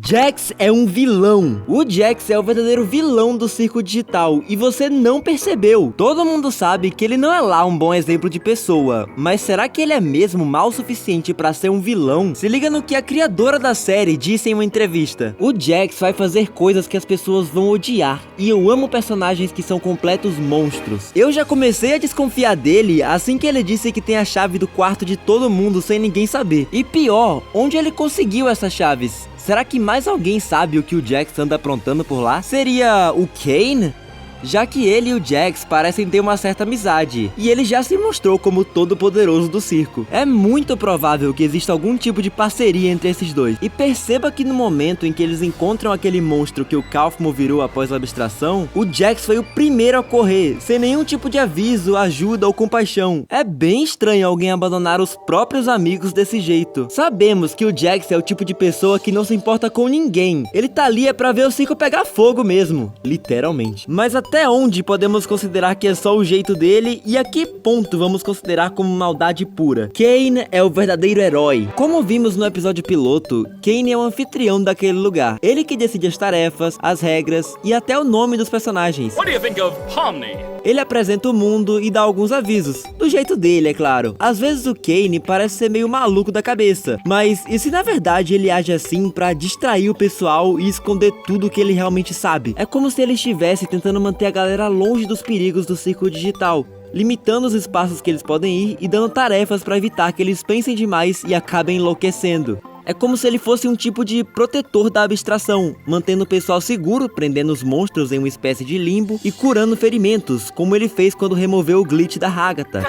Jax é um vilão. O Jax é o verdadeiro vilão do circo digital e você não percebeu. Todo mundo sabe que ele não é lá um bom exemplo de pessoa, mas será que ele é mesmo mal o suficiente pra ser um vilão? Se liga no que a criadora da série disse em uma entrevista. O Jax vai fazer coisas que as pessoas vão odiar e eu amo personagens que são completos monstros. Eu já comecei a desconfiar dele assim que ele disse que tem a chave do quarto de todo mundo sem ninguém saber. E pior, onde ele conseguiu essas chaves? Será que mais alguém sabe o que o Jax anda aprontando por lá? Seria o Kane? Já que ele e o Jax parecem ter uma certa amizade, e ele já se mostrou como todo poderoso do circo. É muito provável que exista algum tipo de parceria entre esses dois. E perceba que no momento em que eles encontram aquele monstro que o Kaufmo virou após a abstração, o Jax foi o primeiro a correr, sem nenhum tipo de aviso, ajuda ou compaixão. É bem estranho alguém abandonar os próprios amigos desse jeito. Sabemos que o Jax é o tipo de pessoa que não se importa com ninguém. Ele tá ali é pra ver o circo pegar fogo mesmo, literalmente. Mas até onde podemos considerar que é só o jeito dele e a que ponto vamos considerar como maldade pura? Kane é o verdadeiro herói. Como vimos no episódio piloto, Kane é o anfitrião daquele lugar. Ele que decide as tarefas, as regras e até o nome dos personagens. What do you think of Pomni? Ele apresenta o mundo e dá alguns avisos, do jeito dele, é claro. Às vezes o Kane parece ser meio maluco da cabeça, mas e se na verdade ele age assim pra distrair o pessoal e esconder tudo que ele realmente sabe? É como se ele estivesse tentando manter a galera longe dos perigos do circo digital, limitando os espaços que eles podem ir e dando tarefas pra evitar que eles pensem demais e acabem enlouquecendo. É como se ele fosse um tipo de protetor da abstração, mantendo o pessoal seguro, prendendo os monstros em uma espécie de limbo e curando ferimentos, como ele fez quando removeu o glitch da Agatha.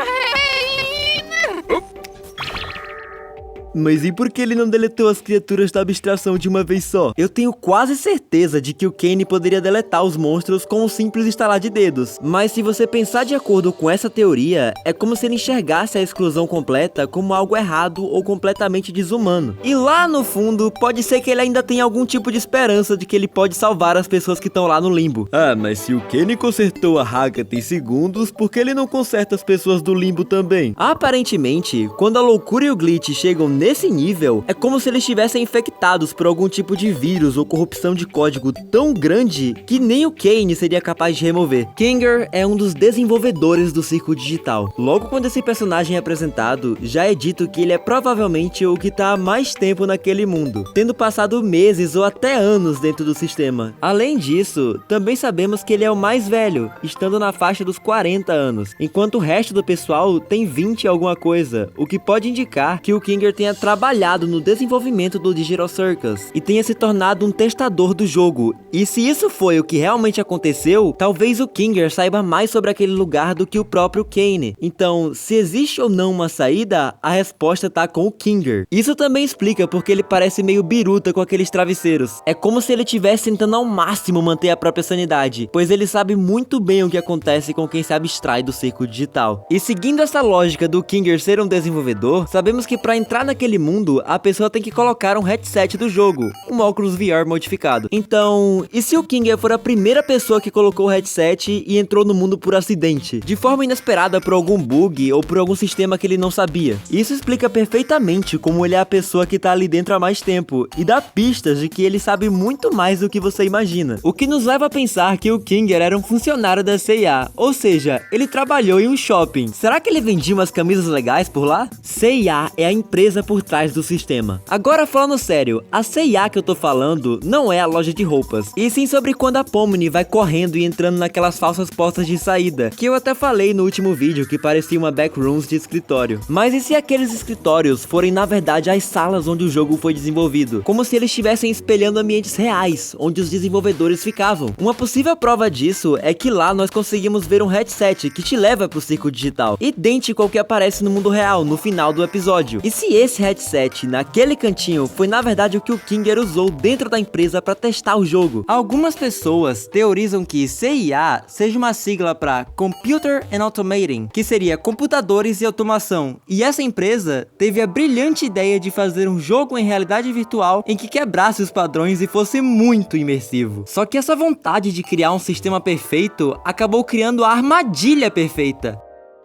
Mas e por que ele não deletou as criaturas da abstração de uma vez só? Eu tenho quase certeza de que o Kane poderia deletar os monstros com um simples estalar de dedos. Mas se você pensar de acordo com essa teoria, é como se ele enxergasse a exclusão completa como algo errado ou completamente desumano. E lá no fundo, pode ser que ele ainda tenha algum tipo de esperança de que ele pode salvar as pessoas que estão lá no limbo. Ah, mas se o Kane consertou a Agatha em segundos, por que ele não conserta as pessoas do limbo também? Aparentemente, quando a loucura e o glitch chegam nesse nível, é como se eles estivessem infectados por algum tipo de vírus ou corrupção de código tão grande que nem o Kane seria capaz de remover. Kinger é um dos desenvolvedores do circo digital. Logo quando esse personagem é apresentado, já é dito que ele é provavelmente o que tá há mais tempo naquele mundo, tendo passado meses ou até anos dentro do sistema. Além disso, também sabemos que ele é o mais velho, estando na faixa dos 40 anos, enquanto o resto do pessoal tem 20 e alguma coisa, o que pode indicar que o Kinger tenha trabalhado no desenvolvimento do Digital Circus e tenha se tornado um testador do jogo. E se isso foi o que realmente aconteceu, talvez o Kinger saiba mais sobre aquele lugar do que o próprio Kane. Então, se existe ou não uma saída, a resposta tá com o Kinger. Isso também explica porque ele parece meio biruta com aqueles travesseiros. É como se ele estivesse tentando ao máximo manter a própria sanidade, pois ele sabe muito bem o que acontece com quem se abstrai do circo digital. E seguindo essa lógica do Kinger ser um desenvolvedor, sabemos que para entrar naquele mundo, a pessoa tem que colocar um headset do jogo, um óculos VR modificado. Então, e se o Kinger for a primeira pessoa que colocou o headset e entrou no mundo por acidente, de forma inesperada por algum bug ou por algum sistema que ele não sabia? Isso explica perfeitamente como ele é a pessoa que tá ali dentro há mais tempo e dá pistas de que ele sabe muito mais do que você imagina. O que nos leva a pensar que o Kinger era um funcionário da C&A, ou seja, ele trabalhou em um shopping. Será que ele vendia umas camisas legais por lá? C&A é a empresa por trás do sistema. Agora falando sério, a C&A que eu tô falando não é a loja de roupas, e sim sobre quando a Pomni vai correndo e entrando naquelas falsas portas de saída, que eu até falei no último vídeo que parecia uma backrooms de escritório. Mas e se aqueles escritórios forem na verdade as salas onde o jogo foi desenvolvido? Como se eles estivessem espelhando ambientes reais, onde os desenvolvedores ficavam. Uma possível prova disso é que lá nós conseguimos ver um headset que te leva pro circo digital, idêntico ao que aparece no mundo real no final do episódio. E se esse headset naquele cantinho foi na verdade o que o Kinger usou dentro da empresa para testar o jogo? Algumas pessoas teorizam que CIA seja uma sigla para Computer and Automating, que seria computadores e automação, e essa empresa teve a brilhante ideia de fazer um jogo em realidade virtual em que quebrasse os padrões e fosse muito imersivo. Só que essa vontade de criar um sistema perfeito acabou criando a armadilha perfeita.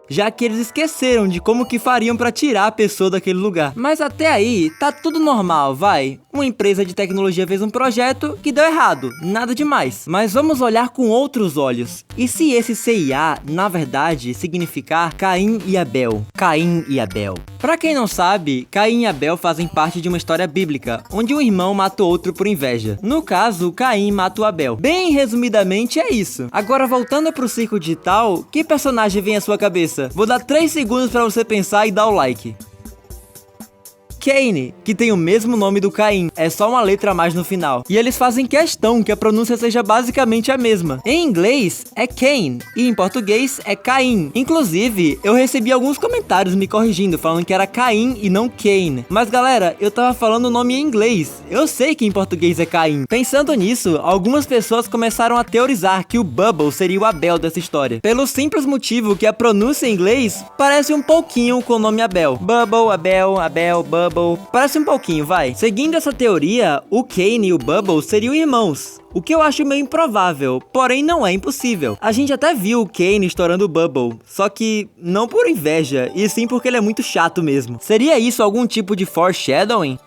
já que eles esqueceram de como que fariam pra tirar a pessoa daquele lugar. Mas até aí, tá tudo normal, vai. Uma empresa de tecnologia fez um projeto que deu errado, nada demais. Mas vamos olhar com outros olhos. E se esse CIA, na verdade, significar Caim e Abel? Caim e Abel. Pra quem não sabe, Caim e Abel fazem parte de uma história bíblica, onde um irmão mata o outro por inveja. No caso, Caim mata o Abel. Bem resumidamente é isso. Agora voltando pro circo digital, que personagem vem à sua cabeça? Vou dar 3 segundos pra você pensar e dar o like. Cain, que tem o mesmo nome do Caim, é só uma letra a mais no final. E eles fazem questão que a pronúncia seja basicamente a mesma. Em inglês é Cain e em português é Caim. Inclusive, eu recebi alguns comentários me corrigindo, falando que era Caim e não Cain. Mas galera, eu tava falando o nome em inglês. Eu sei que em português é Caim. Pensando nisso, algumas pessoas começaram a teorizar que o Bubble seria o Abel dessa história. Pelo simples motivo que a pronúncia em inglês parece um pouquinho com o nome Abel. Bubble, Abel, Abel, Bubble. Parece um pouquinho, vai. Seguindo essa teoria, o Cain e o Bubble seriam irmãos. O que eu acho meio improvável, porém não é impossível. A gente até viu o Cain estourando o Bubble, só que não por inveja, e sim porque ele é muito chato mesmo. Seria isso algum tipo de foreshadowing?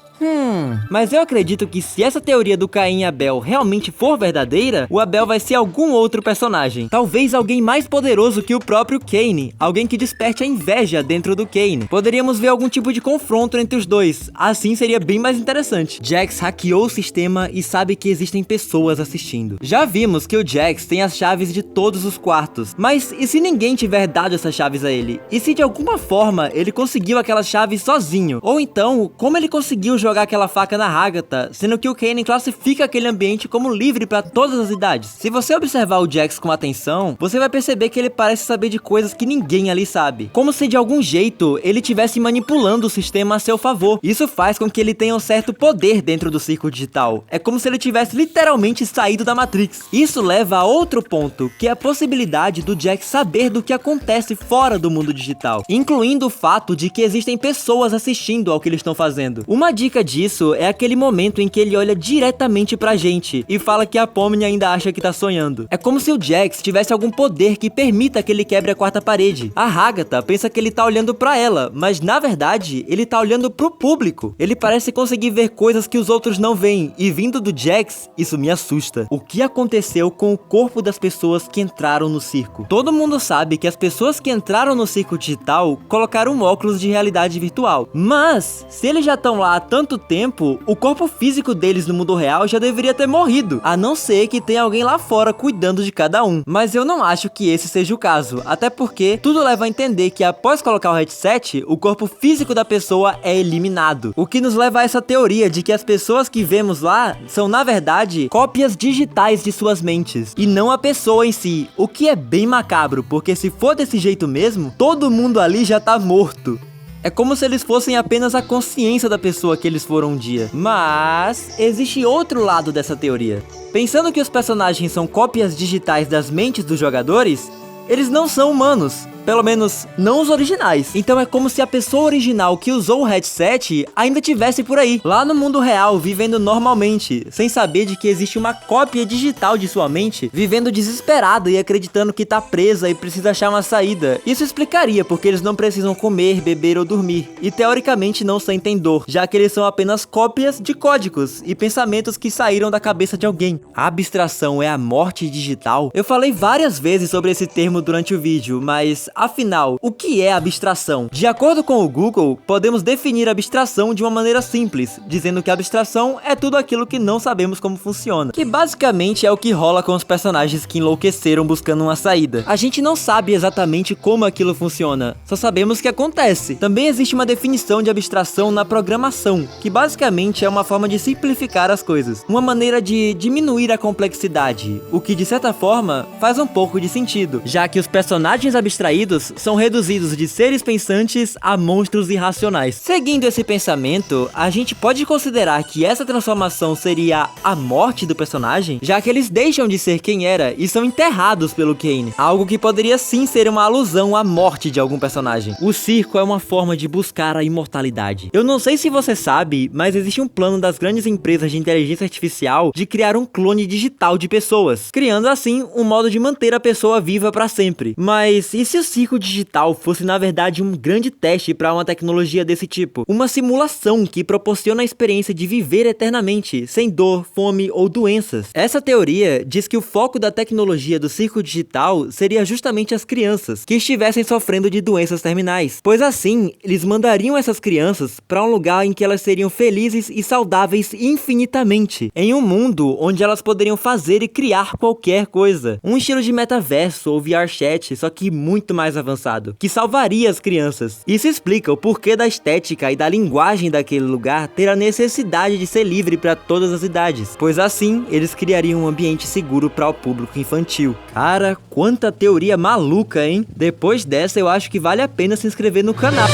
Mas eu acredito que se essa teoria do Caim e Abel realmente for verdadeira, o Abel vai ser algum outro personagem. Talvez alguém mais poderoso que o próprio Cain, alguém que desperte a inveja dentro do Cain. Poderíamos ver algum tipo de confronto entre os dois, assim seria bem mais interessante. Jax hackeou o sistema e sabe que existem pessoas assistindo. Já vimos que o Jax tem as chaves de todos os quartos, mas e se ninguém tiver dado essas chaves a ele? E se de alguma forma ele conseguiu aquelas chaves sozinho? Ou então, como ele conseguiu jogar aquela faca na Agatha, sendo que o Kanan classifica aquele ambiente como livre para todas as idades. Se você observar o Jax com atenção, você vai perceber que ele parece saber de coisas que ninguém ali sabe, como se de algum jeito ele estivesse manipulando o sistema a seu favor. Isso faz com que ele tenha um certo poder dentro do circo digital. É como se ele tivesse literalmente saído da Matrix. Isso leva a outro ponto, que é a possibilidade do Jax saber do que acontece fora do mundo digital, incluindo o fato de que existem pessoas assistindo ao que eles estão fazendo. Uma dica disso é aquele momento em que ele olha diretamente pra gente e fala que a Pomni ainda acha que tá sonhando. É como se o Jax tivesse algum poder que permita que ele quebre a quarta parede. A Agatha pensa que ele tá olhando pra ela, mas na verdade ele tá olhando pro público. Ele parece conseguir ver coisas que os outros não veem, e vindo do Jax, isso me assusta. O que aconteceu com o corpo das pessoas que entraram no circo? Todo mundo sabe que as pessoas que entraram no circo digital colocaram óculos de realidade virtual, mas se eles já estão lá há tanto tempo, o corpo físico deles no mundo real já deveria ter morrido, a não ser que tenha alguém lá fora cuidando de cada um. Mas eu não acho que esse seja o caso, até porque tudo leva a entender que após colocar o headset, o corpo físico da pessoa é eliminado, o que nos leva a essa teoria de que as pessoas que vemos lá são na verdade cópias digitais de suas mentes, e não a pessoa em si, o que é bem macabro, porque se for desse jeito mesmo, todo mundo ali já tá morto. É como se eles fossem apenas a consciência da pessoa que eles foram um dia. Mas existe outro lado dessa teoria. Pensando que os personagens são cópias digitais das mentes dos jogadores, eles não são humanos. Pelo menos, não os originais. Então é como se a pessoa original que usou o headset ainda tivesse por aí, lá no mundo real, vivendo normalmente, sem saber de que existe uma cópia digital de sua mente, vivendo desesperada e acreditando que tá presa e precisa achar uma saída. Isso explicaria porque eles não precisam comer, beber ou dormir, e teoricamente não sentem dor, já que eles são apenas cópias de códigos e pensamentos que saíram da cabeça de alguém. A abstração é a morte digital? Eu falei várias vezes sobre esse termo durante o vídeo, mas afinal, o que é abstração? De acordo com o Google, podemos definir abstração de uma maneira simples, dizendo que abstração é tudo aquilo que não sabemos como funciona, que basicamente é o que rola com os personagens que enlouqueceram buscando uma saída. A gente não sabe exatamente como aquilo funciona, só sabemos que acontece. Também existe uma definição de abstração na programação, que basicamente é uma forma de simplificar as coisas, uma maneira de diminuir a complexidade, o que de certa forma faz um pouco de sentido, já que os personagens abstraídos são reduzidos de seres pensantes a monstros irracionais. Seguindo esse pensamento, a gente pode considerar que essa transformação seria a morte do personagem, já que eles deixam de ser quem era e são enterrados pelo Cain, algo que poderia sim ser uma alusão à morte de algum personagem. O circo é uma forma de buscar a imortalidade. Eu não sei se você sabe, mas existe um plano das grandes empresas de inteligência artificial de criar um clone digital de pessoas, criando assim um modo de manter a pessoa viva para sempre. Mas e se o circo digital fosse na verdade um grande teste para uma tecnologia desse tipo, uma simulação que proporciona a experiência de viver eternamente, sem dor, fome ou doenças. Essa teoria diz que o foco da tecnologia do circo digital seria justamente as crianças que estivessem sofrendo de doenças terminais, pois assim eles mandariam essas crianças para um lugar em que elas seriam felizes e saudáveis infinitamente, em um mundo onde elas poderiam fazer e criar qualquer coisa. Um estilo de metaverso ou VR chat, só que muito mais avançado, que salvaria as crianças. Isso explica o porquê da estética e da linguagem daquele lugar ter a necessidade de ser livre para todas as idades, pois assim eles criariam um ambiente seguro para o público infantil. Cara, quanta teoria maluca, hein? Depois dessa eu acho que vale a pena se inscrever no canal.